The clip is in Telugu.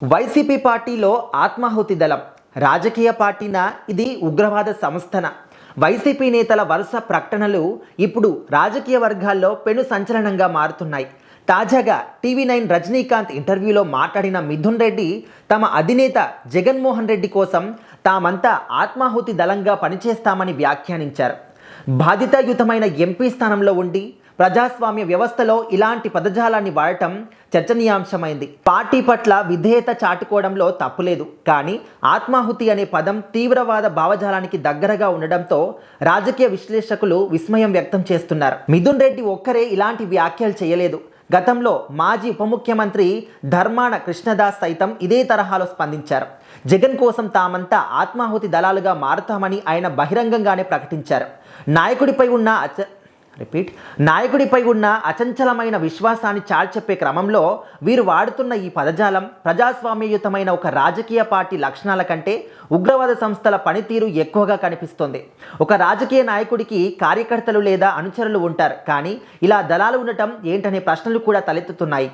వైసీపీ పార్టీలో ఆత్మాహుతి దళం రాజకీయ పార్టీనా ఇది ఉగ్రవాద సంస్థన వైసీపీ నేతల వరుస ప్రకటనలు ఇప్పుడు రాజకీయ వర్గాల్లో పెను సంచలనంగా మారుతున్నాయి. తాజాగా టీవీ9 రజనీకాంత్ ఇంటర్వ్యూలో మాట్లాడిన మిథున్ రెడ్డి తమ అధినేత జగన్మోహన్ రెడ్డి కోసం తామంతా ఆత్మాహుతి దళంగా పనిచేస్తామని వ్యాఖ్యానించారు. బాధితాయుతమైన ఎంపీ స్థానంలో ఉండి ప్రజాస్వామ్య వ్యవస్థలో ఇలాంటి పదజాలాన్ని వాడటం చర్చనీయాంశమైంది. పార్టీ పట్ల విధేయత చాటుకోవడంలో తప్పులేదు, కానీ ఆత్మాహుతి అనే పదం తీవ్రవాద భావజాలానికి దగ్గరగా ఉండడంతో రాజకీయ విశ్లేషకులు విస్మయం వ్యక్తం చేస్తున్నారు. మిథున్ రెడ్డి ఒక్కరే ఇలాంటి వ్యాఖ్యలు చేయలేదు. గతంలో మాజీ ఉప ముఖ్యమంత్రి ధర్మాన కృష్ణదాస్ సైతం ఇదే తరహాలో స్పందించారు. జగన్ కోసం తామంతా ఆత్మాహుతి దళాలుగా మారుతామని ఆయన బహిరంగంగానే ప్రకటించారు. నాయకుడిపై ఉన్న అచంచలమైన విశ్వాసాన్ని చాల్చెప్పే క్రమంలో వీరు వాడుతున్న ఈ పదజాలం ప్రజాస్వామ్యయుతమైన ఒక రాజకీయ పార్టీ లక్షణాల కంటే ఉగ్రవాద సంస్థల పనితీరు ఎక్కువగా కనిపిస్తోంది. ఒక రాజకీయ నాయకుడికి కార్యకర్తలు లేదా అనుచరులు ఉంటారు, కానీ ఇలా దళాలు ఉండటం ఏంటనే ప్రశ్నలు కూడా తలెత్తుతున్నాయి.